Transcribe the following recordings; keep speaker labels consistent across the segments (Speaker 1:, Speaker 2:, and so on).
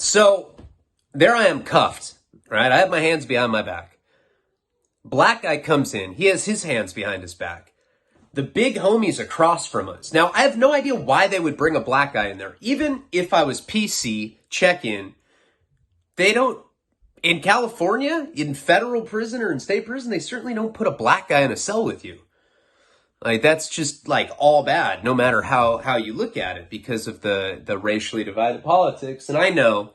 Speaker 1: So there I am cuffed, right? I have my hands behind my back. Black guy comes in. He has his hands behind his back. The big homie's across from us. Now, I have no idea why they would bring a black guy in there. Even if I was PC, check-in, they don't, in California, in federal prison or in state prison, they certainly don't put a black guy in a cell with you. Like, that's just, like, all bad, no matter how you look at it, because of the racially divided politics. And I know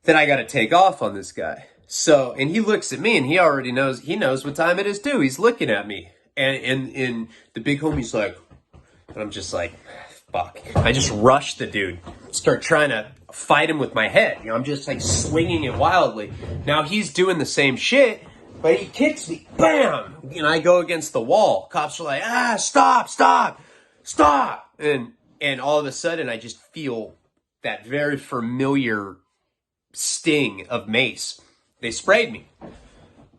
Speaker 1: that I got to take off on this guy. So, and he looks at me, and he already knows, he knows what time it is, too. He's looking at me. And the big homie's like, and I'm just like, fuck. I just rush the dude, start trying to fight him with my head. You know, I'm just like swinging it wildly. Now he's doing the same shit, but he kicks me, bam! And I go against the wall. Cops are like, stop. And all of a sudden I just feel that very familiar sting of mace. They sprayed me.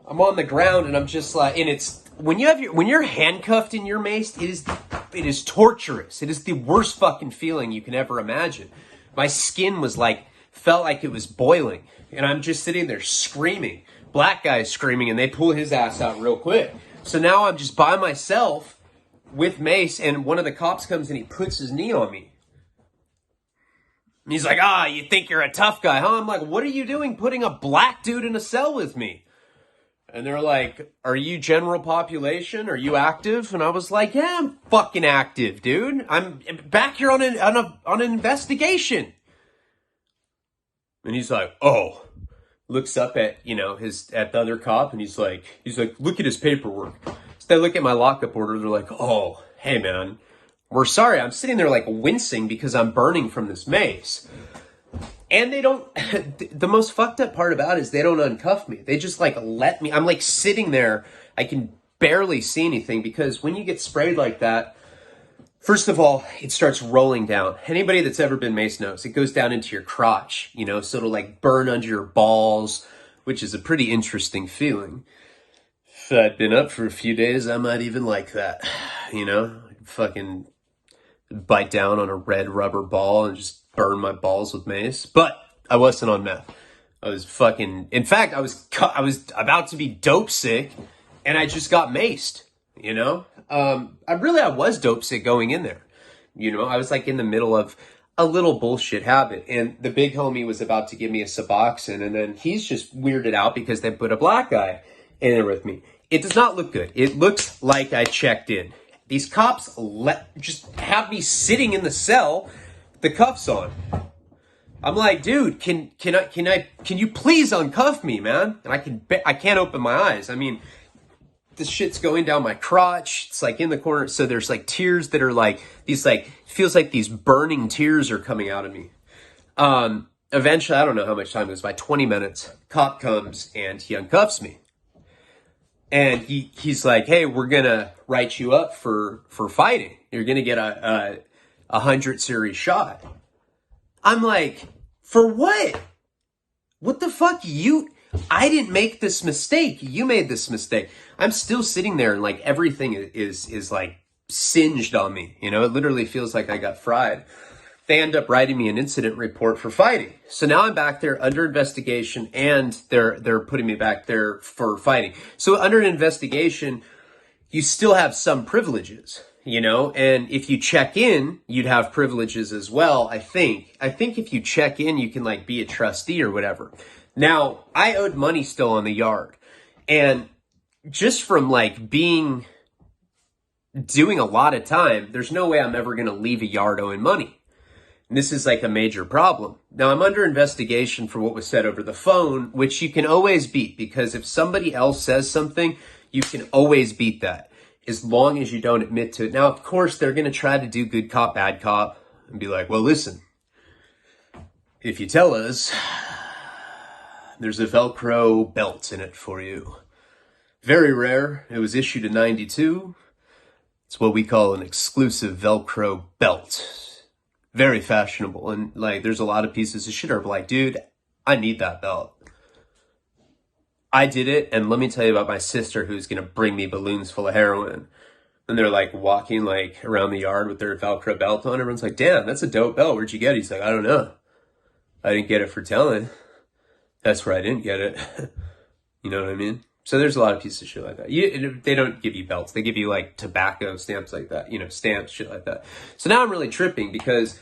Speaker 1: I'm on the ground and I'm just like, and it's, when you're handcuffed in your mace, it is torturous. It is the worst fucking feeling you can ever imagine. My skin was like, felt like it was boiling. And I'm just sitting there screaming. Black guy's screaming and they pull his ass out real quick. So now I'm just by myself with mace, and one of the cops comes and he puts his knee on me. And he's like, you think you're a tough guy, huh? I'm like, what are you doing putting a black dude in a cell with me? And they're like, are you general population? Are you active? And I was like, yeah, I'm fucking active, dude. I'm back here on an investigation. And he's like, oh. Looks up at, at the other cop, and he's like, look at his paperwork. So they look at my lockup order. They're like, oh, hey man, we're sorry. I'm sitting there like wincing because I'm burning from this mace. And they don't, the most fucked up part about it is they don't uncuff me. They just like let me, I'm like sitting there. I can barely see anything, because when you get sprayed like that, first of all, it starts rolling down. Anybody that's ever been mace knows it goes down into your crotch, so it'll like burn under your balls, which is a pretty interesting feeling. If I'd been up for a few days, I might even like that, fucking bite down on a red rubber ball and just burn my balls with mace. But I wasn't on meth. I was fucking, in fact, I was about to be dope sick, and I just got maced, I was dope sick going in there. I was like in the middle of a little bullshit habit, and the big homie was about to give me a Suboxone, and then he's just weirded out because they put a black guy in there with me. It does not look good. It looks like I checked in. These cops just have me sitting in the cell, the cuffs on. I'm like, dude, can you please uncuff me, man? And I can't open my eyes. I mean, this shit's going down my crotch. It's like in the corner. So there's like tears that are like these, like, feels like these burning tears are coming out of me. Eventually, I don't know how much time it was, by 20 minutes, cop comes and he uncuffs me. And he's like, hey, we're going to write you up for fighting. You're going to get a 100 series shot. I'm like, for what? What the fuck? I didn't make this mistake. You made this mistake. I'm still sitting there and like everything is like singed on me. It literally feels like I got fried. They end up writing me an incident report for fighting. So now I'm back there under investigation, and they're putting me back there for fighting. So under an investigation, you still have some privileges, and if you check in, you'd have privileges as well. I think if you check in, you can like be a trustee or whatever. Now, I owed money still on the yard, and just from like doing a lot of time, there's no way I'm ever going to leave a yard owing money. And this is like a major problem. Now, I'm under investigation for what was said over the phone, which you can always beat, because if somebody else says something, you can always beat that, as long as you don't admit to it. Now, of course, they're going to try to do good cop, bad cop, and be like, well, listen, if you tell us, there's a Velcro belt in it for you. Very rare. It was issued in 92. It's what we call an exclusive Velcro belt. Very fashionable. And like, there's a lot of pieces of shit are like, dude, I need that belt. I did it. And let me tell you about my sister, who's going to bring me balloons full of heroin. And they're like walking like around the yard with their Velcro belt on. Everyone's like, damn, that's a dope belt. Where'd you get it? He's like, I don't know. I didn't get it for telling. That's where I didn't get it. You know what I mean? So there's a lot of pieces of shit like that. They don't give you belts. They give you like tobacco stamps like that, stamps, shit like that. So now I'm really tripping because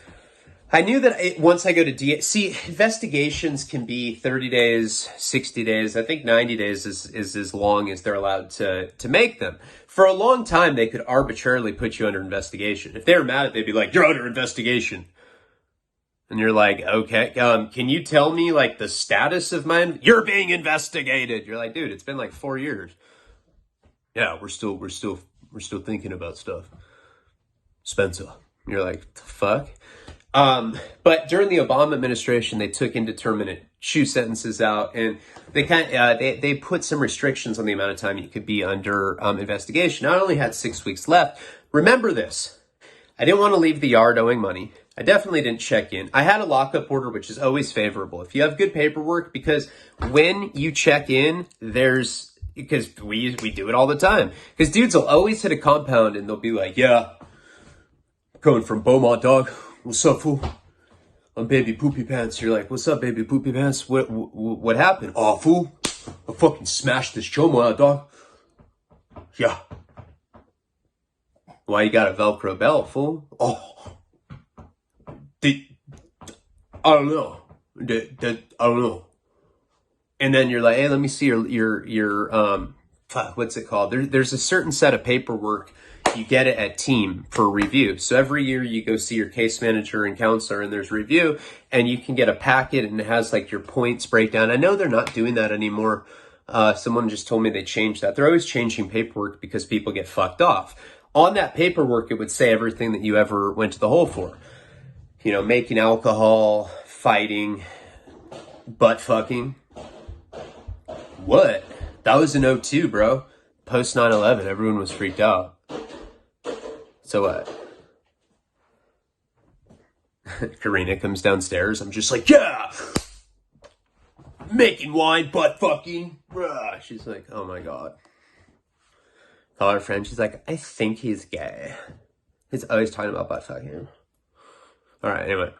Speaker 1: I knew that once I go to see, investigations can be 30 days, 60 days. I think 90 days is as long as they're allowed to make them. For a long time, they could arbitrarily put you under investigation. If they were mad at it, they'd be like, you're under investigation. And you're like, okay, can you tell me like the status of you're being investigated. You're like, dude, it's been like 4 years. Yeah, we're still thinking about stuff. Spencer. You're like, the fuck? But during the Obama administration, they took indeterminate shoe sentences out, and they put some restrictions on the amount of time you could be under investigation. I only had 6 weeks left. Remember this. I didn't want to leave the yard owing money. I definitely didn't check in. I had a lockup order, which is always favorable. If you have good paperwork, because when you check in, because we do it all the time. Because dudes will always hit a compound and they'll be like, yeah, going from Beaumont, dog. What's up, fool? I'm Baby Poopy Pants. You're like, what's up, Baby Poopy Pants? What happened? Oh, fool. I fucking smashed this chomo out, dog. Yeah. Why you got a Velcro belt, fool? Oh. I don't know. I don't know. And then you're like, hey, let me see your what's it called? There's a certain set of paperwork. You get it at team for review. So every year you go see your case manager and counselor and there's review, and you can get a packet and it has like your points breakdown. I know they're not doing that anymore. Someone just told me they changed that. They're always changing paperwork because people get fucked off. On that paperwork, it would say everything that you ever went to the hole for. Making alcohol, fighting, butt fucking. What? That was in 2002, bro. Post 9/11, everyone was freaked out. So what? Karina comes downstairs. I'm just like, yeah! Making wine, butt fucking. She's like, oh my God. Call her friend. She's like, I think he's gay. He's always talking about butt fucking. All right, anyway.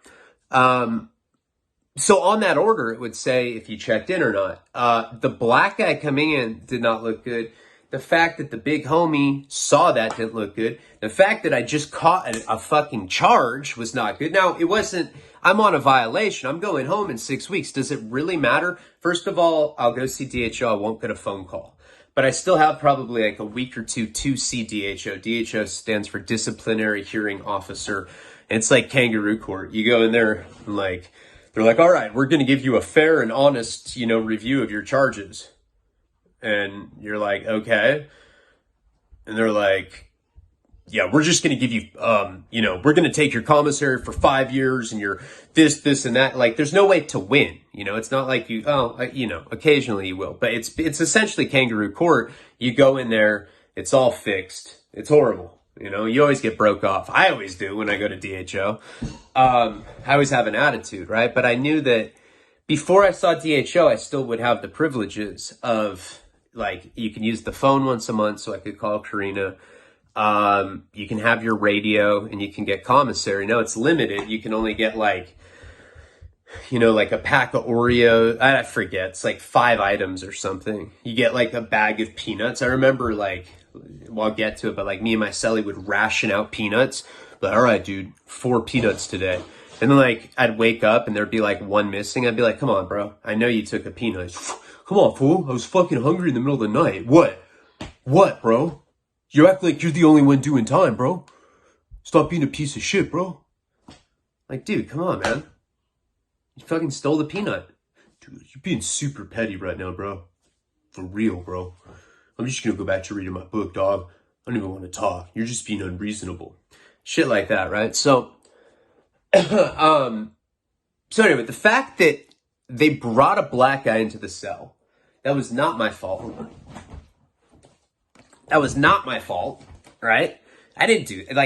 Speaker 1: So on that order, it would say if you checked in or not. The black guy coming in did not look good. The fact that the big homie saw that didn't look good. The fact that I just caught a fucking charge was not good. Now, it wasn't, I'm on a violation. I'm going home in 6 weeks. Does it really matter? First of all, I'll go see DHO. I won't get a phone call. But I still have probably like a week or two to see DHO. DHO stands for Disciplinary Hearing Officer. And it's like kangaroo court. You go in there and they're like, all right, we're going to give you a fair and honest, review of your charges. And you're like, okay. And they're like, yeah, we're just going to give you, we're going to take your commissary for 5 years and you're this, and that. Like, there's no way to win. It's not like occasionally you will. But it's essentially kangaroo court. You go in there, it's all fixed. It's horrible. You always get broke off. I always do when I go to DHO. I always have an attitude, right? But I knew that before I saw DHO, I still would have the privileges of, you can use the phone once a month, so I could call Karina. You can have your radio and you can get commissary. No, it's limited. You can only get a pack of Oreos. I forget. It's like 5 items or something. You get a bag of peanuts. I remember I'll get to it, but me and my celly would ration out peanuts. But all right, dude, 4 peanuts today. And then I'd wake up and there'd be 1 missing. I'd be like, come on, bro. I know you took a peanut. Come on, fool. I was fucking hungry in the middle of the night. What, bro? You act like you're the only one doing time, bro. Stop being a piece of shit, bro. Dude, come on, man. You fucking stole the peanut. Dude, you're being super petty right now, bro. For real, bro. I'm just gonna go back to reading my book, dog. I don't even want to talk. You're just being unreasonable. Shit like that, right? So, so anyway, the fact that they brought a black guy into the cell, that was not my fault. That was not my fault, right? I didn't do it.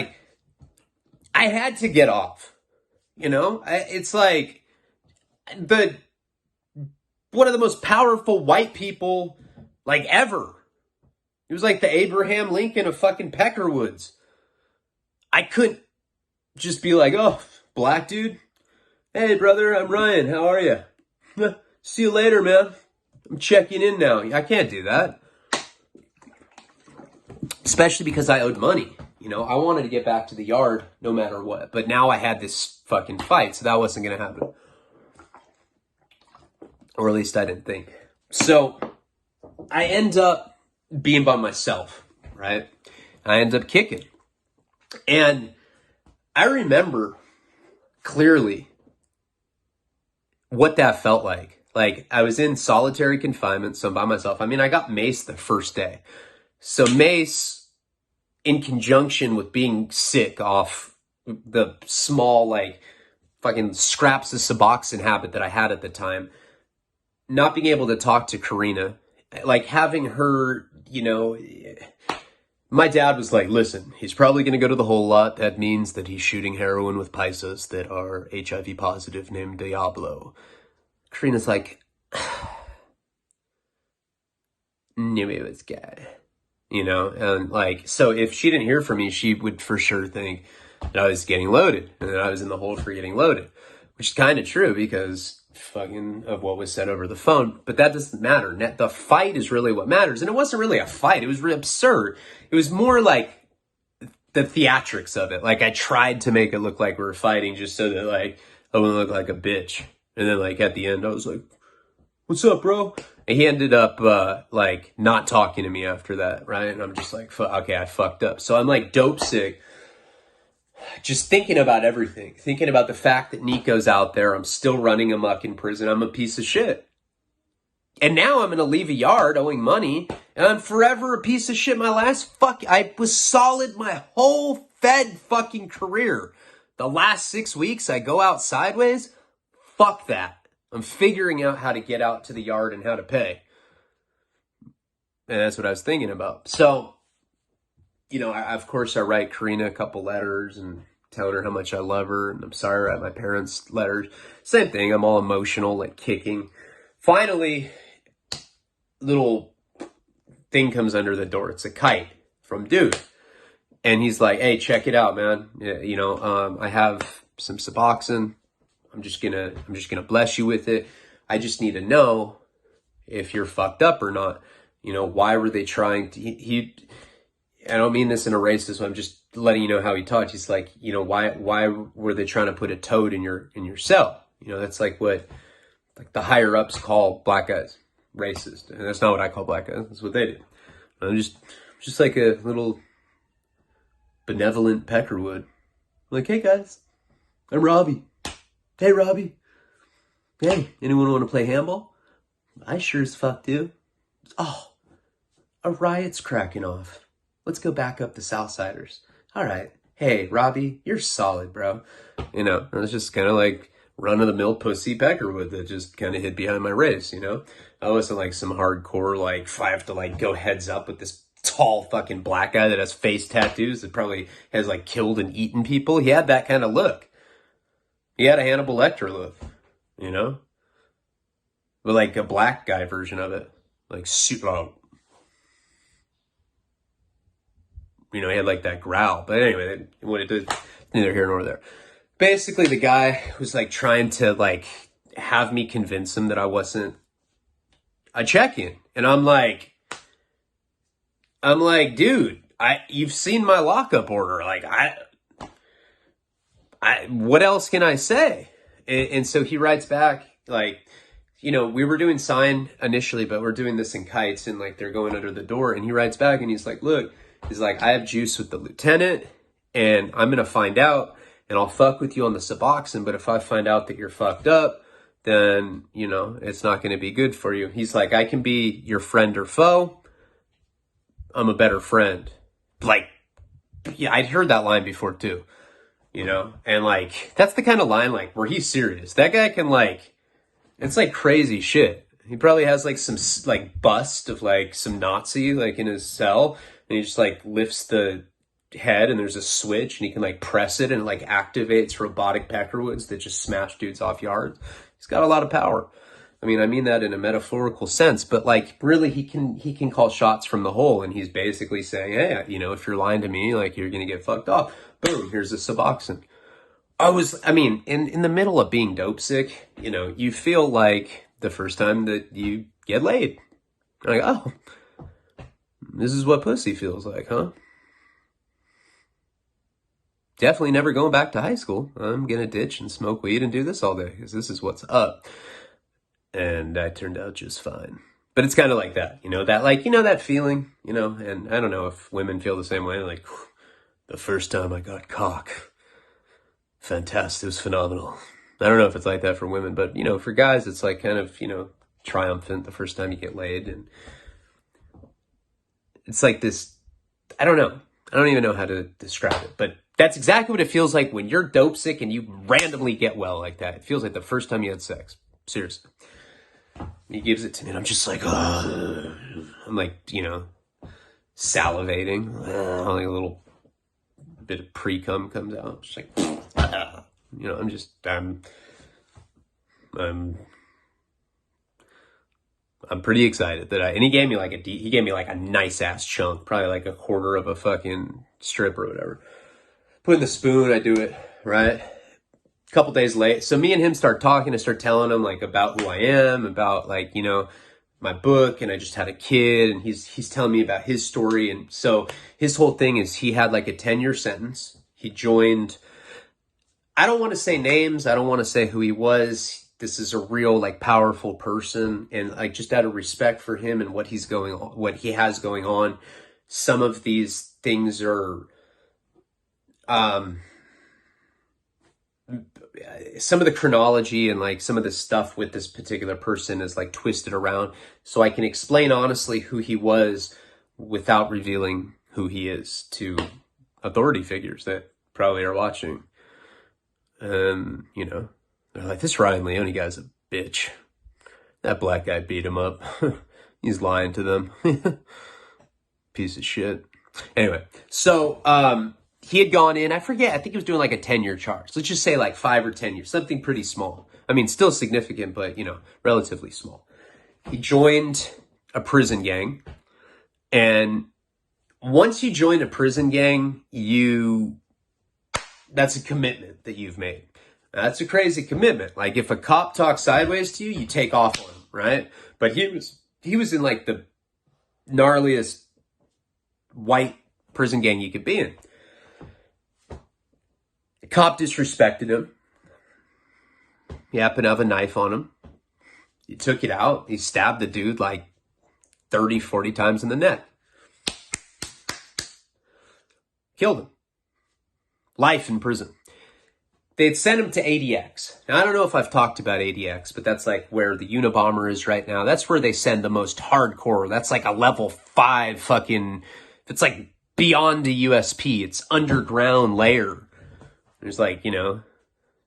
Speaker 1: I had to get off. It's one of the most powerful white people ever. It was like the Abraham Lincoln of fucking Peckerwoods. I couldn't just be like, oh, black dude, Hey, brother, I'm Ryan. How are you? See you later, man. I'm checking in now. I can't do that. Especially because I owed money. You know, I wanted to get back to the yard no matter what. But now I had this fucking fight, so that wasn't going to happen. Or at least I didn't think. So I end up being by myself, right? I end up kicking. And I remember clearly what that felt like. Like, I was in solitary confinement, so I'm by myself. I mean, I got maced the first day. So mace, in conjunction with being sick off the small, like, fucking scraps of Suboxone habit that I had at the time, not being able to talk to Karina, like having her, you know, my dad was like, listen, he's probably going to go to the whole lot. That means that he's shooting heroin with paisas that are HIV positive named Diablo. Karina's like, knew it was good, you know? And like, so if she didn't hear from me, she would for sure think that I was getting loaded and that I was in the hole for getting loaded, which is kind of true because fucking of what was said over the phone, but that doesn't matter. The fight is really what matters. And it wasn't really a fight. It was really absurd. It was more like the theatrics of it. Like, I tried to make it look like we were fighting just so that, like, I wouldn't look like a bitch. And then, like, at the end, I was like, what's up, bro? And he ended up, like, not talking to me after that, right? And I'm just like, okay, I fucked up. So I'm, like, dope sick. Just thinking about everything. Thinking about the fact that Nico's out there. I'm still running amok in prison. I'm a piece of shit. And now I'm going to leave a yard owing money. And I'm forever a piece of shit. I was solid my whole fed fucking career. The last 6 weeks I go out sideways. Fuck that. I'm figuring out how to get out to the yard and how to pay. And that's what I was thinking about. So, you know, of course I write Karina a couple letters and telling her how much I love her. And I'm sorry I write my parents letters. Same thing. I'm all emotional, like kicking. Finally, little thing comes under the door. It's a kite from Dude. And he's like, hey, check it out, man. You know, I have some Suboxone. I'm just gonna bless you with it. I just need to know if you're fucked up or not. You know, why were they trying to, I don't mean this in a racist way. I'm just letting you know how he talked. He's like, you know, why were they trying to put a toad in your cell? You know, that's like what, like, the higher ups call black guys racist. And that's not what I call black guys. That's what they do. I'm just like a little benevolent Peckerwood. Like, hey guys, I'm Robbie. Hey Robbie. Hey, anyone want to play handball? I sure as fuck do. Oh, a riot's cracking off. Let's go back up the Southsiders. All right. Hey, Robbie, you're solid, bro. You know, it was just kind of like run-of-the-mill pussy Peckerwood that just kind of hid behind my race, you know? I wasn't like some hardcore, like, I have to, like, go heads up with this tall fucking black guy that has face tattoos that probably has, like, killed and eaten people. He had that kind of look. He had a Hannibal Lecter look, you know? But, like, a black guy version of it. Like, you know, he had like that growl. But anyway, what it did, neither here nor there. Basically, the guy was like trying to like have me convince him that I wasn't a check-in. And I'm like, dude, you've seen my lockup order. Like, what else can I say? And so he writes back, like, you know, we were doing sign initially, but we're doing this in kites and like they're going under the door. And he writes back and he's like, look, he's like, I have juice with the lieutenant and I'm going to find out and I'll fuck with you on the Suboxone. But if I find out that you're fucked up, then, you know, it's not going to be good for you. He's like, I can be your friend or foe. I'm a better friend. Like, yeah, I'd heard that line before too, you know? And like, that's the kind of line like where he's serious. That guy can like, it's like crazy shit. He probably has like some like bust of like some Nazi like in his cell. And he just like lifts the head and there's a switch and he can like press it and it like activates robotic Peckerwoods that just smash dudes off yards. He's got a lot of power. I mean that in a metaphorical sense, but like really he can call shots from the hole and he's basically saying, hey, you know, if you're lying to me, like you're going to get fucked off. Boom, here's a Suboxone. I mean, in the middle of being dope sick, you know, you feel like the first time that you get laid. Like, oh, this is what pussy feels like, huh? Definitely never going back to high school. I'm gonna ditch and smoke weed and do this all day because this is what's up. And I turned out just fine. But it's kind of like that, you know, that like, you know, that feeling, you know, and I don't know if women feel the same way. Like, the first time I got cock, fantastic, it was phenomenal. I don't know if it's like that for women, but, you know, for guys, it's like kind of, you know, triumphant the first time you get laid. And it's like this, I don't know. I don't even know how to describe it, but that's exactly what it feels like when you're dope sick and you randomly get well like that. It feels like the first time you had sex. Seriously. He gives it to me and I'm just like, oh. I'm like, you know, salivating. Like a little bit of pre-cum comes out. Just like, you know, I'm pretty excited that and he gave me like a nice ass chunk, probably like a quarter of a fucking strip or whatever. Put in the spoon, I do it, right? A couple days late. So me and him start talking. I start telling him like about who I am, about like, you know, my book, and I just had a kid, and he's telling me about his story. And so his whole thing is he had like a 10-year sentence. He joined, I don't want to say names, I don't want to say who he was. This is a real like powerful person, and like just out of respect for him and what he has going on, some of these things are some of the chronology and like some of the stuff with this particular person is like twisted around, so I can explain honestly who he was without revealing who he is to authority figures that probably are watching. You know, they're like, this Ryan Leone guy's a bitch. That black guy beat him up. He's lying to them. Piece of shit. Anyway, so he had gone in, I forget, I think he was doing like a 10-year charge. Let's just say like 5 or 10 years, something pretty small. I mean, still significant, but, you know, relatively small. He joined a prison gang. And once you join a prison gang, that's a commitment that you've made. That's a crazy commitment. Like if a cop talks sideways to you, you take off on him, right? But he was in like the gnarliest white prison gang you could be in. The cop disrespected him. He happened to have a knife on him. He took it out. He stabbed the dude like 30, 40 times in the neck. Killed him. Life in prison. They'd sent him to ADX. Now, I don't know if I've talked about ADX, but that's like where the Unabomber is right now. That's where they send the most hardcore. That's like a level 5 fucking, it's like beyond the USP. It's underground layer. There's like, you know,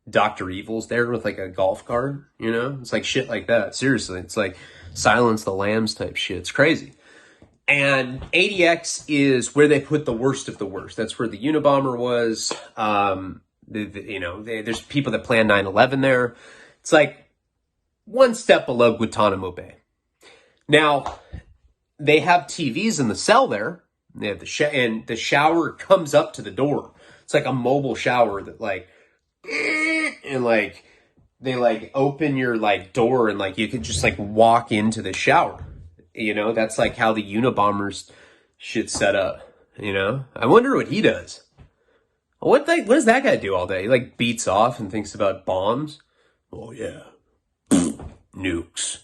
Speaker 1: Dr. Evil's there with like a golf cart, you know? It's like shit like that. Seriously. It's like Silence the Lambs type shit. It's crazy. And ADX is where they put the worst of the worst. That's where the Unabomber was. You know, there's people that plan 9/11 there. It's like one step below Guantanamo Bay. Now, they have TVs in the cell there. They have and the shower comes up to the door. It's like a mobile shower that like, and like, they like open your like door and like you could just like walk into the shower. You know, that's like how the Unabomber's shit's set up. You know, I wonder what he does. What does that guy do all day? He like beats off and thinks about bombs. Oh yeah, nukes.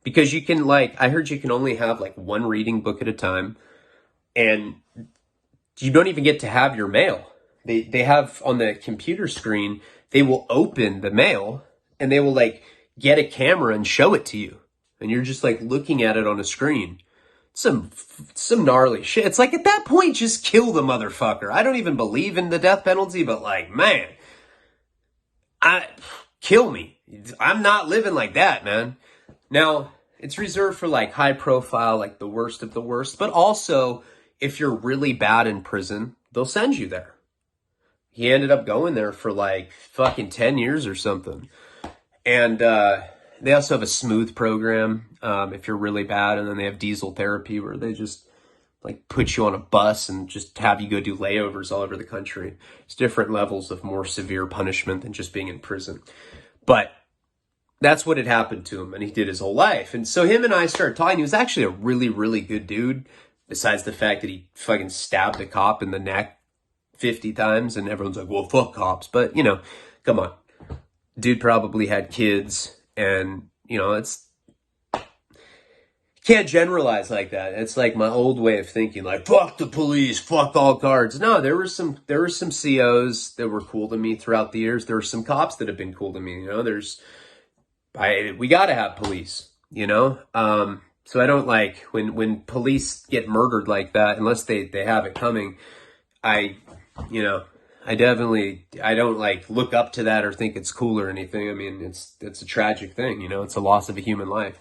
Speaker 1: Because you can like, I heard you can only have like one reading book at a time, and you don't even get to have your mail. They have on the computer screen, they will open the mail and they will like get a camera and show it to you. And you're just like looking at it on a screen. Some gnarly shit. It's like at that point, just kill the motherfucker. I don't even believe in the death penalty, but like, man, kill me. I'm not living like that, man. Now, it's reserved for like high profile, like the worst of the worst, but also if you're really bad in prison, they'll send you there. He ended up going there for like fucking 10 years or something. And they also have a smooth program if you're really bad. And then they have diesel therapy where they just like put you on a bus and just have you go do layovers all over the country. It's different levels of more severe punishment than just being in prison. But that's what had happened to him, and he did his whole life. And so him and I started talking. He was actually a really, really good dude, besides the fact that he fucking stabbed a cop in the neck 50 times, and everyone's like, well, fuck cops. But, you know, come on. Dude probably had kids, and, you know, it's, can't generalize like that. It's like my old way of thinking, like, fuck the police, fuck all guards. No, there were some COs that were cool to me throughout the years. There were some cops that have been cool to me. You know, we got to have police, you know? So I don't like when police get murdered like that, unless they have it coming. I don't like look up to that or think it's cool or anything. I mean, it's a tragic thing, you know, it's a loss of a human life.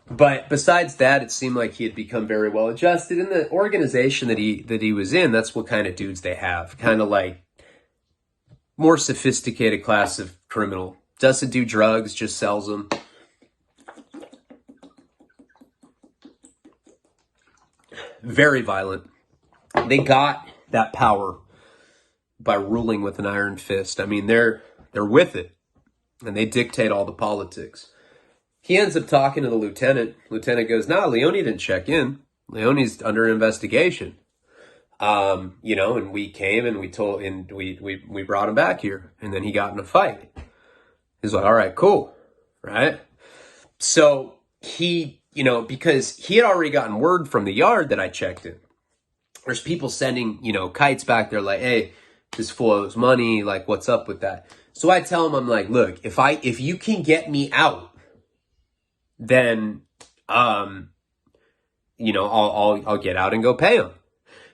Speaker 1: But besides that, it seemed like he had become very well adjusted in the organization that he was in. That's what kind of dudes they have, kind of like more sophisticated class of criminal. Doesn't do drugs, just sells them. Very violent. They got that power by ruling with an iron fist. I mean, they're with it, and they dictate all the politics. He ends up talking to the lieutenant. Lieutenant goes, nah, Leone didn't check in. Leone's under investigation. You know, and we came and we brought him back here, and then he got in a fight. He's like, all right, cool. Right? So he, you know, because he had already gotten word from the yard that I checked in. There's people sending, you know, kites back there like, hey, this fool owes money. Like, what's up with that? So I tell him, I'm like, look, if you can get me out, then, you know, I'll get out and go pay him.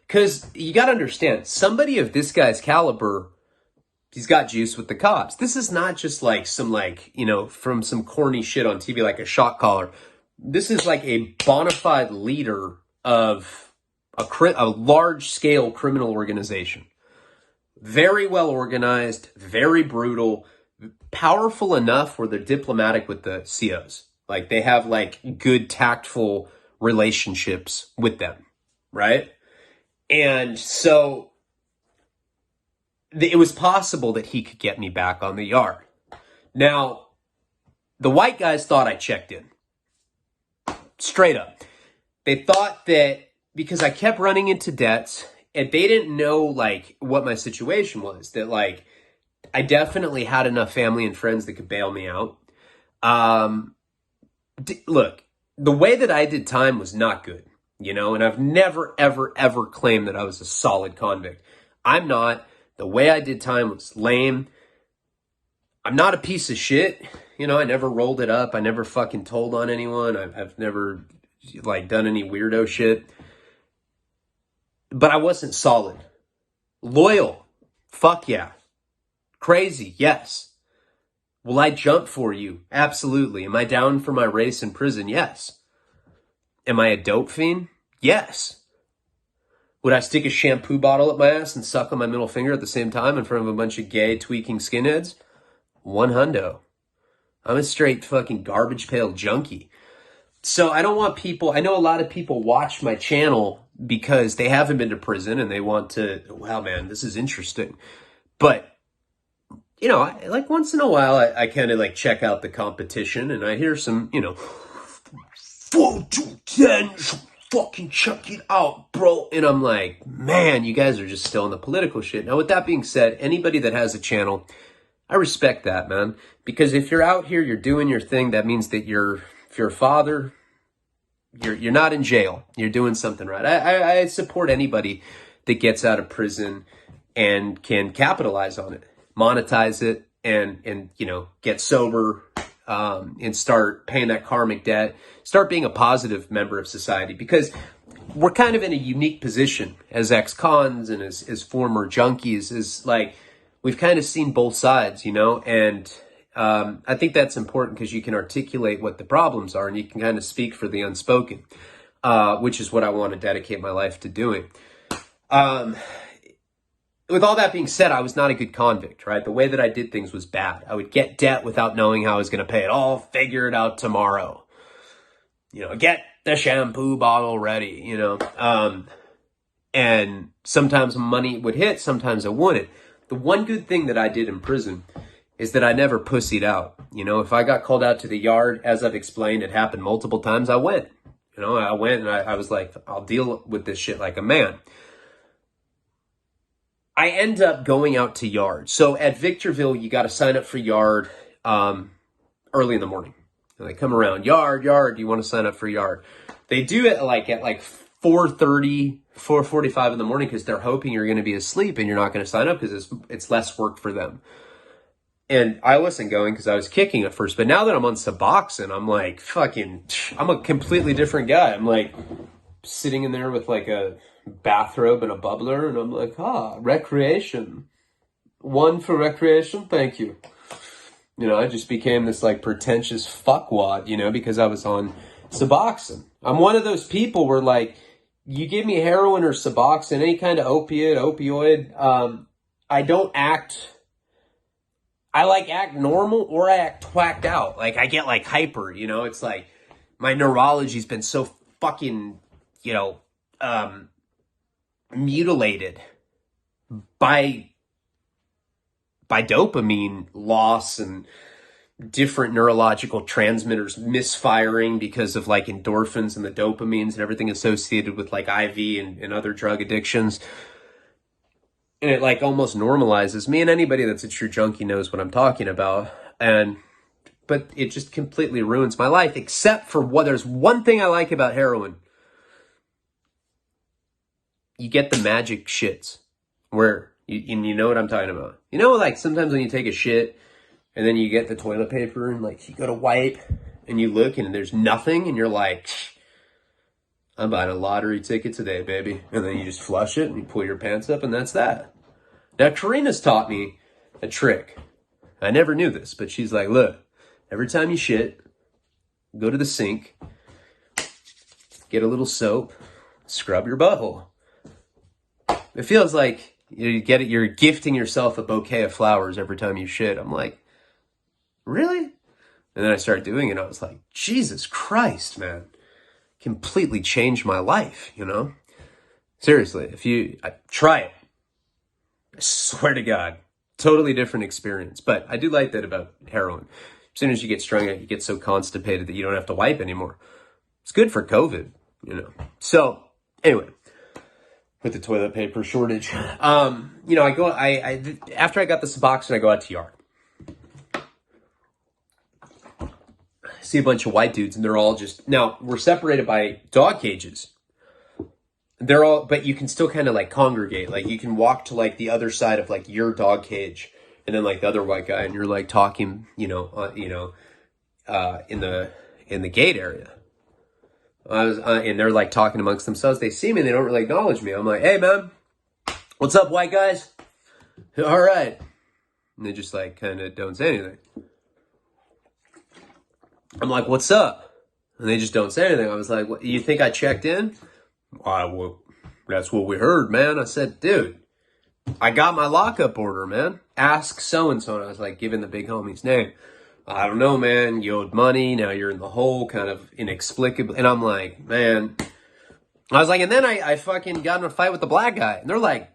Speaker 1: Cause you gotta understand, somebody of this guy's caliber, he's got juice with the cops. This is not just like some like, you know, from some corny shit on TV, like a shot caller. This is like a bona fide leader of a large scale criminal organization. Very well organized, very brutal, powerful enough where they're diplomatic with the COs. Like they have like good tactful relationships with them, right? And so it was possible that he could get me back on the yard. Now, the white guys thought I checked in. Straight up. They thought that because I kept running into debts and they didn't know like what my situation was, that like I definitely had enough family and friends that could bail me out. Look, the way that I did time was not good, you know, and I've never, ever, ever claimed that I was a solid convict. I'm not. The way I did time was lame. I'm not a piece of shit. You know, I never rolled it up. I never fucking told on anyone. I've never like done any weirdo shit. But I wasn't solid. Loyal. Fuck yeah. Crazy. Yes. Will I jump for you? Absolutely. Am I down for my race in prison? Yes. Am I a dope fiend? Yes. Would I stick a shampoo bottle up my ass and suck on my middle finger at the same time in front of a bunch of gay tweaking skinheads? 100. I'm a straight fucking garbage pail junkie. So I don't want people, I know a lot of people watch my channel because they haven't been to prison and they want to, wow, man, this is interesting. But, you know, like once in a while, I kind of like check out the competition and I hear some, you know, 4 to 10, fucking check it out, bro. And I'm like, man, you guys are just still in the political shit. Now, with that being said, anybody that has a channel, I respect that, man. Because if you're out here, you're doing your thing, that means that if you're a father, you're not in jail. You're doing something right. I support anybody that gets out of prison and can capitalize on it, monetize it, and you know, get sober, and start paying that karmic debt, start being a positive member of society, because we're kind of in a unique position as ex-cons and as former junkies, is like, we've kind of seen both sides, you know, and I think that's important because you can articulate what the problems are and you can kind of speak for the unspoken, which is what I want to dedicate my life to doing. With all that being said, I was not a good convict, right? The way that I did things was bad. I would get debt without knowing how I was going to pay it. I'll figure it out tomorrow. You know, get the shampoo bottle ready, you know? And sometimes money would hit, sometimes it wouldn't. The one good thing that I did in prison is that I never pussied out. You know, if I got called out to the yard, as I've explained, it happened multiple times, I went. You know, I went and I was like, I'll deal with this shit like a man. I end up going out to yard. So at Victorville, you got to sign up for yard early in the morning. And they come around, yard, do you want to sign up for yard? They do it at 4:30, 4:45 in the morning because they're hoping you're going to be asleep and you're not going to sign up because it's less work for them. And I wasn't going because I was kicking at first. But now that I'm on Suboxone, I'm like, I'm a completely different guy. I'm like sitting in there with like a bathrobe and a bubbler. And I'm like, recreation. One for recreation? Thank you. You know, I just became this like pretentious fuckwad, you know, because I was on Suboxone. I'm one of those people where like, you give me heroin or Suboxone, any kind of opioid, I don't act... I like act normal or I act twacked out. Like I get like hyper, you know, it's like my neurology's been so fucking, you know, mutilated by dopamine loss and different neurological transmitters misfiring because of like endorphins and the dopamines and everything associated with like IV and other drug addictions. And it like almost normalizes me, and anybody that's a true junkie knows what I'm talking about. But it just completely ruins my life, except for there's one thing I like about heroin. You get the magic shits where you know what I'm talking about. You know, like sometimes when you take a shit and then you get the toilet paper and like you go to wipe and you look and there's nothing and you're like, I'm buying a lottery ticket today, baby. And then you just flush it and you pull your pants up and that's that. Now, Karina's taught me a trick. I never knew this, but she's like, look, every time you shit, go to the sink, get a little soap, scrub your butthole. It feels like you're gifting yourself a bouquet of flowers every time you shit. I'm like, really? And then I started doing it and I was like, Jesus Christ, man. Completely changed my life, you know? Seriously, try it. I swear to God, totally different experience. But I do like that about heroin. As soon as you get strung out, you get so constipated that you don't have to wipe anymore. It's good for COVID, you know? So anyway, with the toilet paper shortage, you know, after I got the Suboxone, I go out to yard. See a bunch of white dudes and they're all now we're separated by dog cages. But you can still kind of like congregate. Like you can walk to like the other side of like your dog cage and then like the other white guy and you're like talking, in the gate area. And they're like talking amongst themselves. They see me and they don't really acknowledge me. I'm like, hey man, what's up white guys? All right. And they just like kind of don't say anything. I'm like, what's up? And they just don't say anything. I was like, what, you think I checked in? Well, that's what we heard, man. I said, dude, I got my lockup order, man. Ask so-and-so. And I was like, giving the big homie's name. I don't know, man. You owed money. Now you're in the hole, kind of inexplicably. And I'm like, man. I was like, and then I fucking got in a fight with the black guy. And they're like,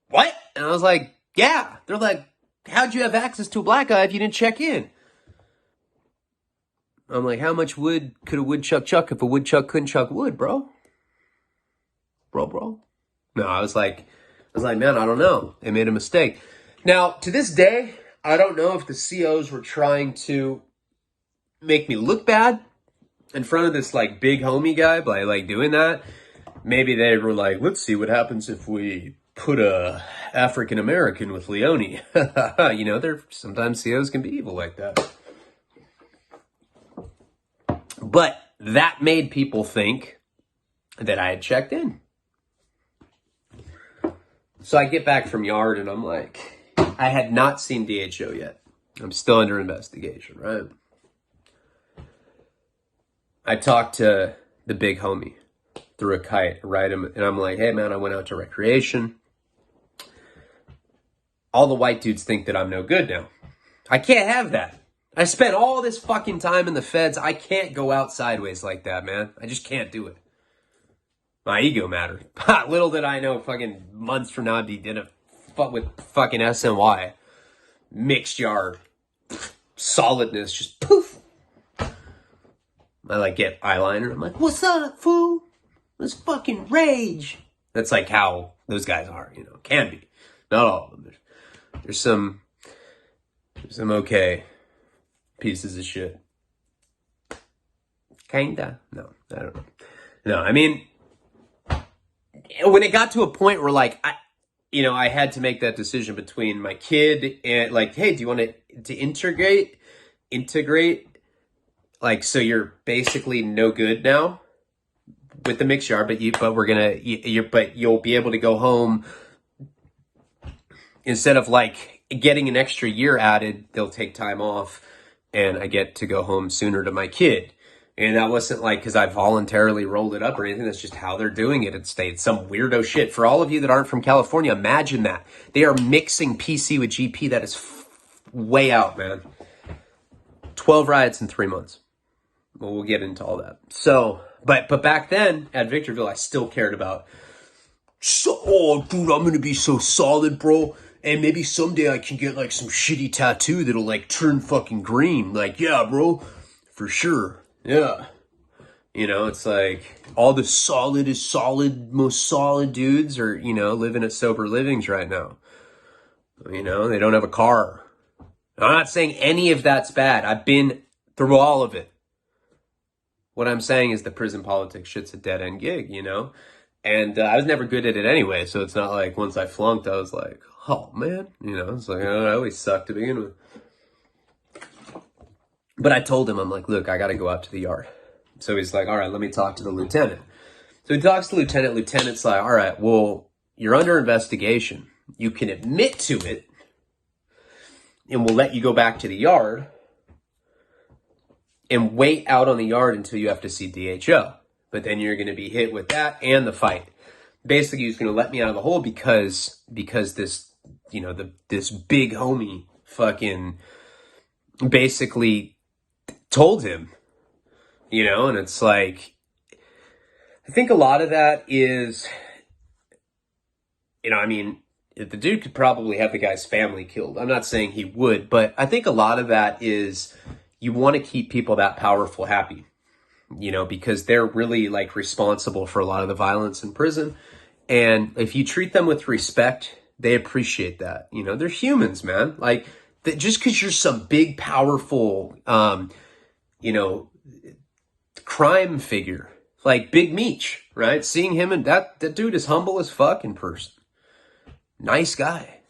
Speaker 1: what? And I was like, yeah. They're like, how'd you have access to a black guy if you didn't check in? I'm like, how much wood could a woodchuck chuck if a woodchuck couldn't chuck wood, bro? Bro. No, I was like, man, I don't know. They made a mistake. Now, to this day, I don't know if the COs were trying to make me look bad in front of this like big homie guy by like doing that. Maybe they were like, let's see what happens if we put a African American with Leone. You know, sometimes COs can be evil like that. But that made people think that I had checked in. So I get back from yard and I'm like, I had not seen DHO yet. I'm still under investigation, right? I talked to the big homie through a kite, right? And I'm like, hey man, I went out to recreation. All the white dudes think that I'm no good now. I can't have that. I spent all this fucking time in the feds. I can't go out sideways like that, man. I just can't do it. My ego mattered. Little did I know, fucking months from now I'd be in a fuck with fucking SNY. Mixed yard. Solidness, just poof. I like get eyeliner. I'm like, what's up, fool? Let's fucking rage. That's like how those guys are, you know. Can be. Not all of them. There's some okay pieces of shit. Kinda. No, I don't know. No, I mean, when it got to a point where like I had to make that decision between my kid and like, hey, do you want to integrate, like, so you're basically no good now with the mixed yard, but you'll be able to go home instead of like getting an extra year added. They'll take time off, and I get to go home sooner to my kid. And that wasn't like because I voluntarily rolled it up or anything. That's just how they're doing it. It's some weirdo shit. For all of you that aren't from California, imagine that. They are mixing PC with GP. That is way out, man. 12 riots in 3 months. Well, we'll get into all that. So, but back then at Victorville, I still cared about, oh, dude, I'm going to be so solid, bro. And maybe someday I can get like some shitty tattoo that'll like turn fucking green. Like, yeah, bro, for sure. Yeah. You know, it's like all the most solid dudes are, you know, living at sober livings right now. You know, they don't have a car. I'm not saying any of that's bad. I've been through all of it. What I'm saying is the prison politics shit's a dead end gig, you know? And I was never good at it anyway. So it's not like once I flunked, I was like, oh man, you know, it's like, I always sucked to begin with. But I told him, I'm like, look, I got to go out to the yard. So he's like, all right, let me talk to the lieutenant. So he talks to the lieutenant. Lieutenant's like, all right, well, you're under investigation. You can admit to it, and we'll let you go back to the yard and wait out on the yard until you have to see DHO. But then you're going to be hit with that and the fight. Basically, he's going to let me out of the hole because this, you know, this big homie fucking basically told him, you know. And it's like, I think a lot of that is, you know, I mean, the dude could probably have the guy's family killed. I'm not saying he would, but I think a lot of that is you want to keep people that powerful happy, you know, because they're really like responsible for a lot of the violence in prison. And if you treat them with respect, they appreciate that. You know, they're humans, man. Like, just because you're some big, powerful, you know, crime figure, like Big Meech, right? Seeing him, and that dude is humble as fuck in person. Nice guy,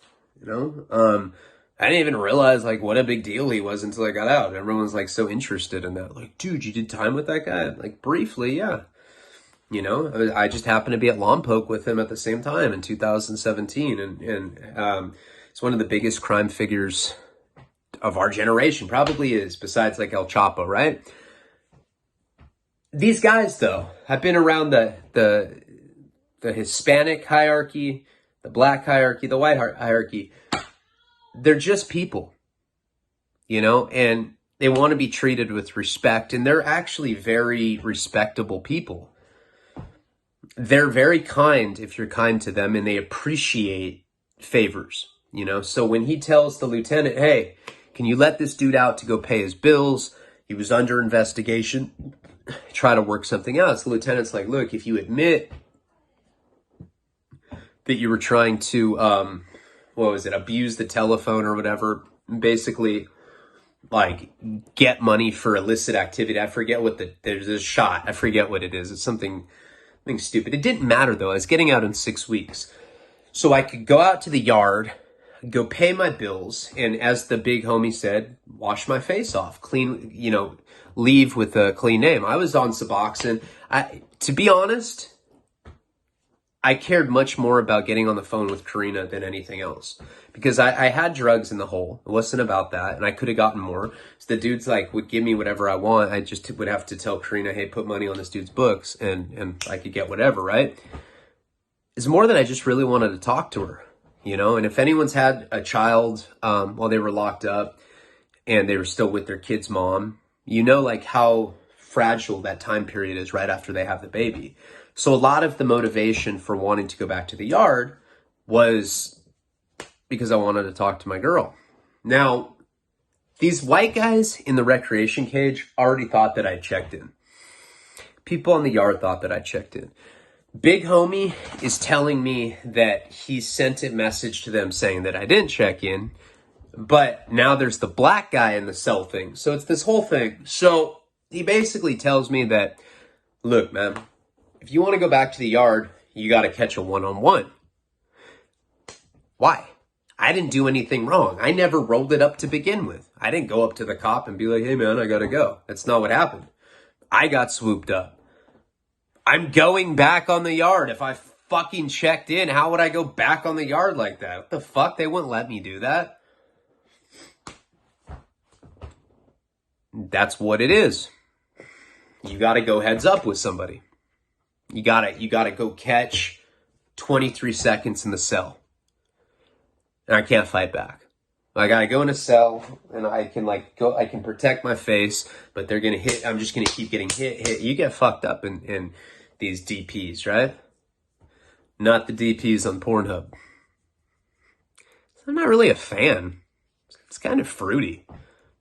Speaker 1: you know? I didn't even realize like what a big deal he was until I got out. Everyone's like so interested in that. Like, dude, you did time with that guy? Like, briefly, yeah. You know, I just happened to be at Lompoc with him at the same time in 2017. And it's one of the biggest crime figures of our generation, probably is, besides like El Chapo, right? These guys, though, have been around the Hispanic hierarchy, the black hierarchy, the white hierarchy. They're just people, you know, and they want to be treated with respect. And they're actually very respectable people. They're very kind if you're kind to them, and they appreciate favors, you know. So when he tells the lieutenant, hey, can you let this dude out to go pay his bills? He was under investigation. Try to work something out. So the lieutenant's like, look, if you admit that you were trying to, abuse the telephone or whatever, basically like get money for illicit activity. I forget what there's a shot. I forget what it is. It's something stupid. It didn't matter though. I was getting out in 6 weeks. So I could go out to the yard, go pay my bills, and as the big homie said, wash my face off, clean, you know, leave with a clean name. I was on Suboxone. To be honest, I cared much more about getting on the phone with Karina than anything else, because I had drugs in the hole. It wasn't about that, and I could have gotten more. So the dude's like would give me whatever I want. I just would have to tell Karina, hey, put money on this dude's books, and I could get whatever, right? It's more than I just really wanted to talk to her, you know? And if anyone's had a child while they were locked up, and they were still with their kid's mom, you know, like how fragile that time period is right after they have the baby. So a lot of the motivation for wanting to go back to the yard was because I wanted to talk to my girl. Now, these white guys in the recreation cage already thought that I checked in. People in the yard thought that I checked in. Big homie is telling me that he sent a message to them saying that I didn't check in, but now there's the black guy in the cell thing. So it's this whole thing. So he basically tells me that, look, man, if you want to go back to the yard, you got to catch a one-on-one. Why? I didn't do anything wrong. I never rolled it up to begin with. I didn't go up to the cop and be like, hey, man, I got to go. That's not what happened. I got swooped up. I'm going back on the yard. If I fucking checked in, how would I go back on the yard like that? What the fuck? They wouldn't let me do that. That's what it is. You got to go heads up with somebody. You got to go catch 23 seconds in the cell. And I can't fight back. I got to go in a cell and I can protect my face, but they're going to hit. I'm just going to keep getting hit. You get fucked up in these DPs, right? Not the DPs on Pornhub. I'm not really a fan. It's kind of fruity.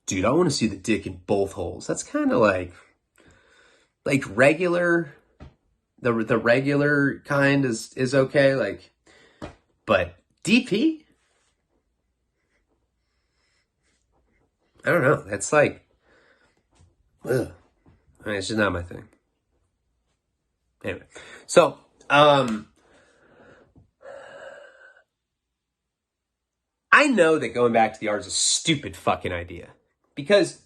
Speaker 1: Dude, I want to see the dick in both holes. That's kind of like regular, the regular kind is okay. Like, but DP? I don't know. That's like, ugh. I mean, it's just not my thing. Anyway, so, I know that going back to the yard is a stupid fucking idea. Because,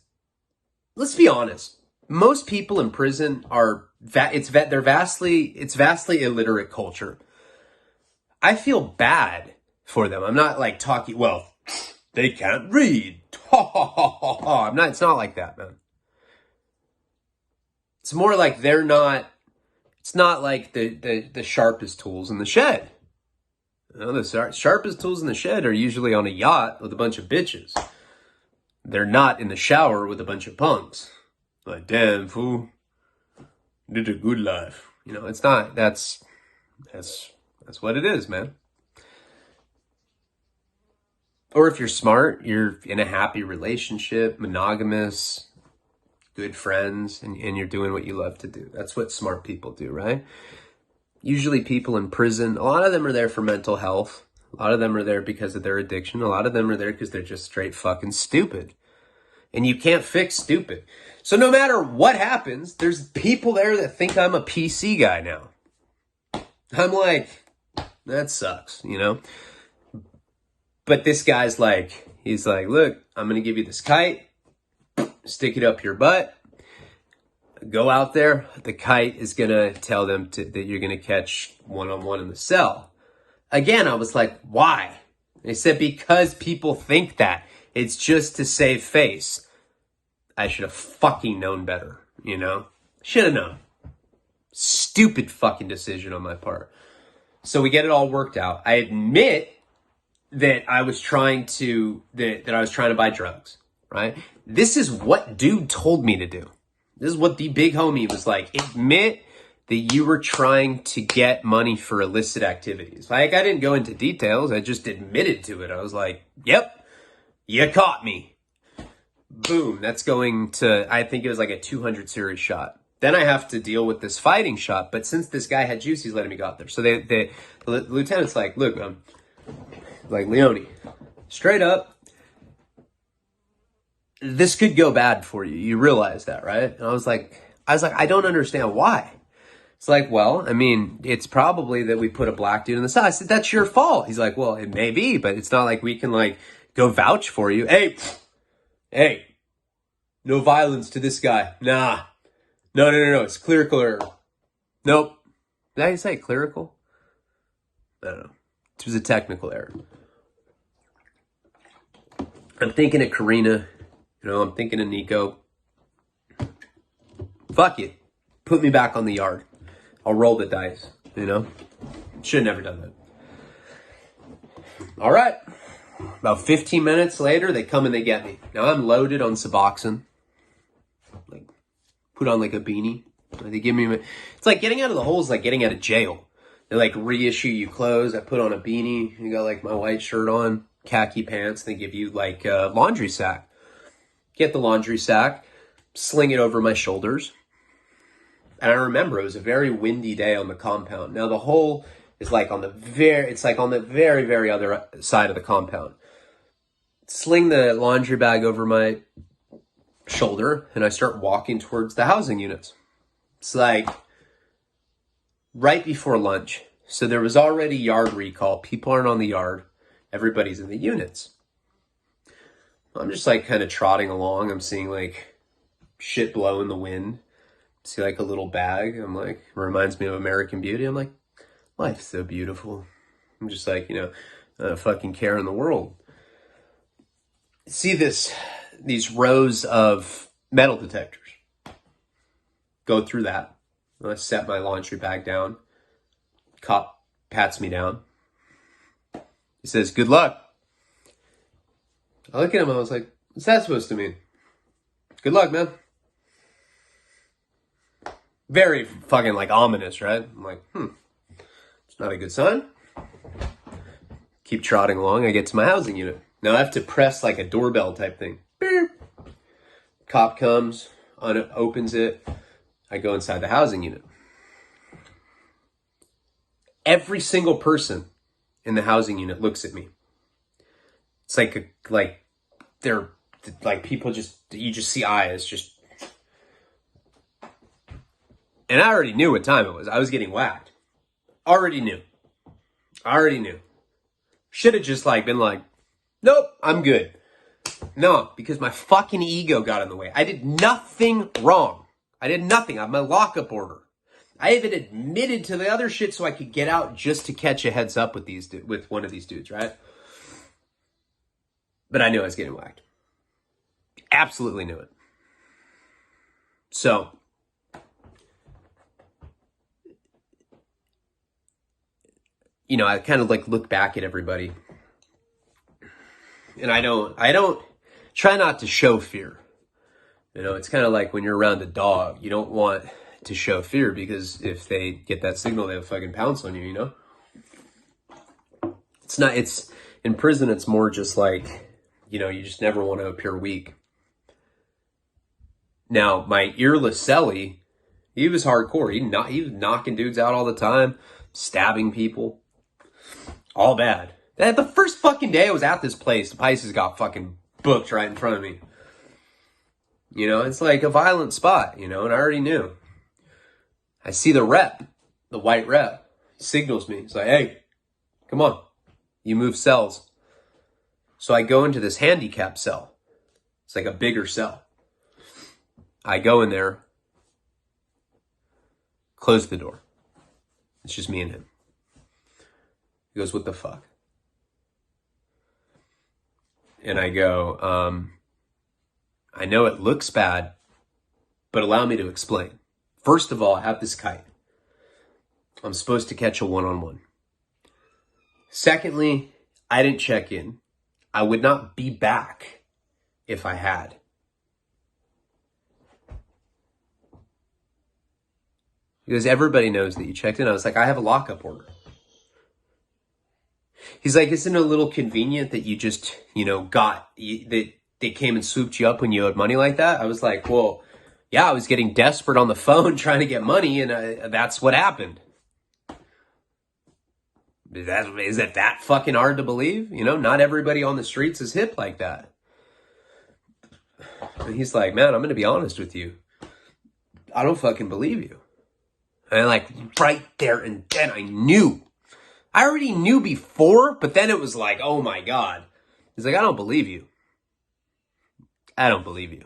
Speaker 1: let's be honest, most people in prison are, it's vastly illiterate culture. I feel bad for them. I'm not like talking, well, they can't read. It's not like that, man. It's more like it's not like the sharpest tools in the shed. You know, the sharpest tools in the shed are usually on a yacht with a bunch of bitches. They're not in the shower with a bunch of punks. Like, damn, fool, did a good life. You know, it's not, that's what it is, man. Or if you're smart, you're in a happy relationship, monogamous, good friends, and you're doing what you love to do. That's what smart people do, right? Usually people in prison, a lot of them are there for mental health. A lot of them are there because of their addiction. A lot of them are there because they're just straight fucking stupid. And you can't fix stupid. So no matter what happens, there's people there that think I'm a PC guy now. I'm like, that sucks, you know? But this guy's like, he's like, look, I'm going to give you this kite, stick it up your butt, go out there. The kite is going to tell them that you're going to catch one-on-one in the cell. Again, I was like, why? They said, because people think that. It's just to save face. I should have fucking known better, you know? Should have known. Stupid fucking decision on my part. So we get it all worked out. I admit that I was trying to buy drugs, right? This is what dude told me to do. This is what the big homie was like. Admit that you were trying to get money for illicit activities. Like, I didn't go into details. I just admitted to it. I was like, yep, you caught me. Boom. That's going to, I think it was like a 200 series shot. Then I have to deal with this fighting shot. But since this guy had juice, he's letting me go out there. So the lieutenant's like, look, like, Leone, straight up, this could go bad for you. You realize that, right? And I was like, I don't understand why. It's like, well, I mean, it's probably that we put a black dude in the cell. I said, that's your fault. He's like, well, it may be, but it's not like we can like go vouch for you. Hey, no violence to this guy. Nah, no. It's clerical error. Nope. Did I say clerical? I don't know. It was a technical error. I'm thinking of Karina. You know, I'm thinking of Nico. Fuck you. Put me back on the yard. I'll roll the dice, you know? Should have never done that. All right. About 15 minutes later, they come and they get me. Now I'm loaded on Suboxone. Like, put on like a beanie. They give me, it's like getting out of the hole is like getting out of jail. They like reissue you clothes. I put on a beanie. You got like my white shirt on, khaki pants. They give you like a laundry sack. Get the laundry sack, sling it over my shoulders. And I remember it was a very windy day on the compound. Now the hole is like on the very, very other side of the compound. Sling the laundry bag over my shoulder and I start walking towards the housing units. It's like right before lunch. So there was already yard recall. People aren't on the yard. Everybody's in the units. I'm just like kind of trotting along. I'm seeing like shit blow in the wind. See like a little bag. I'm like, reminds me of American Beauty. I'm like, life's so beautiful. I'm just like, I don't fucking care in the world. See these rows of metal detectors. Go through that. I set my laundry bag down. Cop pats me down. He says, good luck. I look at him and I was like, what's that supposed to mean? Good luck, man. Very fucking like ominous, right? I'm like, it's not a good sign. Keep trotting along. I get to my housing unit. Now I have to press like a doorbell type thing. Beep. Cop comes, opens it. I go inside the housing unit. Every single person in the housing unit looks at me. It's like they're like people you just see eyes just. And I already knew what time it was. I was getting whacked. Already knew. Should have just like been like, nope, I'm good. No, because my fucking ego got in the way. I did nothing wrong. I did nothing. I have my lockup order. I even admitted to the other shit so I could get out just to catch a heads up with one of these dudes, right? But I knew I was getting whacked. Absolutely knew it. So I kind of like look back at everybody. And I don't try not to show fear. It's kind of like when you're around a dog, you don't want to show fear because if they get that signal, they'll fucking pounce on you, It's in prison, it's more just like, you just never want to appear weak. Now, my earless cellie, he was hardcore. He was knocking dudes out all the time, stabbing people. All bad. The first fucking day I was at this place, the Pisces got fucking booked right in front of me. It's like a violent spot, and I already knew. I see the white rep, he signals me. He's like, hey, come on, you move cells. So I go into this handicap cell. It's like a bigger cell. I go in there, close the door. It's just me and him. He goes, what the fuck? And I go, I know it looks bad, but allow me to explain. First of all, I have this kite. I'm supposed to catch a one-on-one. Secondly, I didn't check in. I would not be back if I had. Because everybody knows that you checked in. I was like, I have a lockup order. He's like, isn't it a little convenient that you just, that they came and swooped you up when you owed money like that? I was like, well, yeah, I was getting desperate on the phone trying to get money, and that's what happened. Is it that fucking hard to believe? Not everybody on the streets is hip like that. And he's like, man, I'm going to be honest with you. I don't fucking believe you. And like right there and then I knew. I already knew before, but then it was like, oh my God. He's like, I don't believe you. I don't believe you.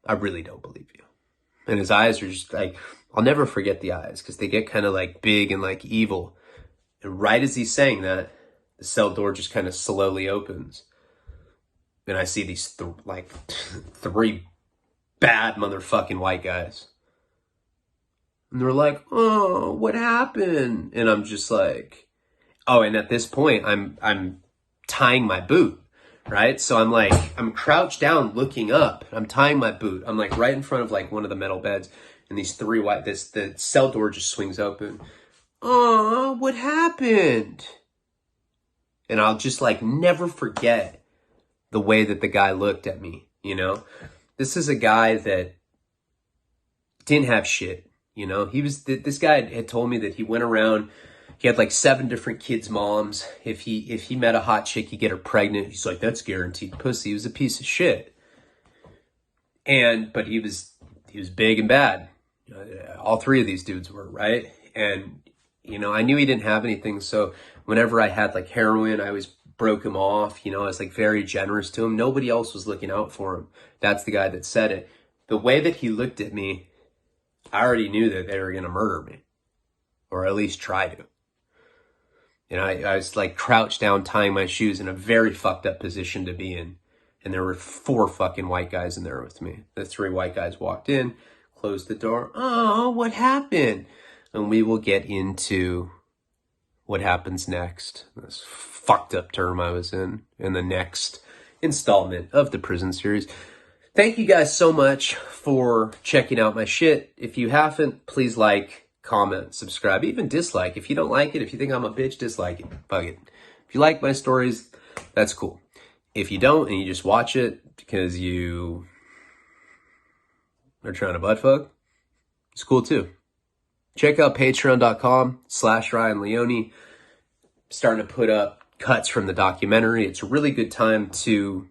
Speaker 1: I really don't believe you. And his eyes are just like, I'll never forget the eyes because they get kind of like big and like evil. And right as he's saying that, the cell door just kind of slowly opens. And I see these three bad motherfucking white guys. And they're like, oh, what happened? And I'm just like, Oh, and at this point, I'm tying my boot, right? So I'm crouched down looking up. I'm tying my boot. I'm like right in front of like one of the metal beds, and these three white, the cell door just swings open. Oh, what happened? And I'll just like never forget the way that the guy looked at me, you know? This is a guy that didn't have shit, you know? This guy had told me that he went around, he had like 7 different kids' moms. If he met a hot chick, he'd get her pregnant. He's like, that's guaranteed pussy. He was a piece of shit. But he was big and bad. All 3 of these dudes were, right? And, you know, I knew he didn't have anything. So whenever I had like heroin, I always broke him off. You know, I was like very generous to him. Nobody else was looking out for him. That's the guy that said it. The way that he looked at me, I already knew that they were going to murder me, or at least try to. And I was like crouched down, tying my shoes, in a very fucked up position to be in. And there were 4 fucking white guys in there with me. The 3 white guys walked in, closed the door. Oh, what happened? And we will get into what happens next. This fucked up term I was in the next installment of the Prison Series. Thank you guys so much for checking out my shit. If you haven't, please like, comment, subscribe, even dislike. If you don't like it, if you think I'm a bitch, dislike it. Fuck it. If you like my stories, that's cool. If you don't and you just watch it because you are trying to butt fuck, it's cool too. Check out patreon.com/Ryan Leone. Starting to put up cuts from the documentary. It's a really good time to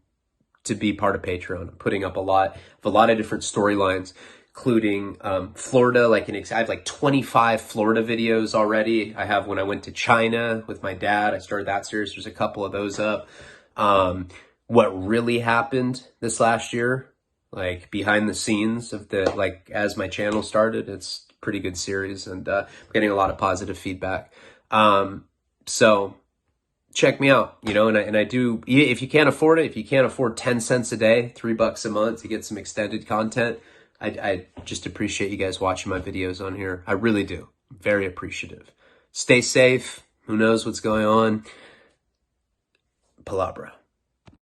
Speaker 1: be part of Patreon. I'm putting up a lot of different storylines, including Florida. I have like 25 Florida videos already. I have when I went to China with my dad. I started that series. There's a couple of those up. What really happened this last year, like behind the scenes of as my channel started. It's a pretty good series, and I'm getting a lot of positive feedback. So check me out, you know, and I do, if you can't afford it, if you can't afford 10 cents a day, $3 a month to get some extended content, I just appreciate you guys watching my videos on here. I really do. I'm very appreciative. Stay safe. Who knows what's going on? Palabra.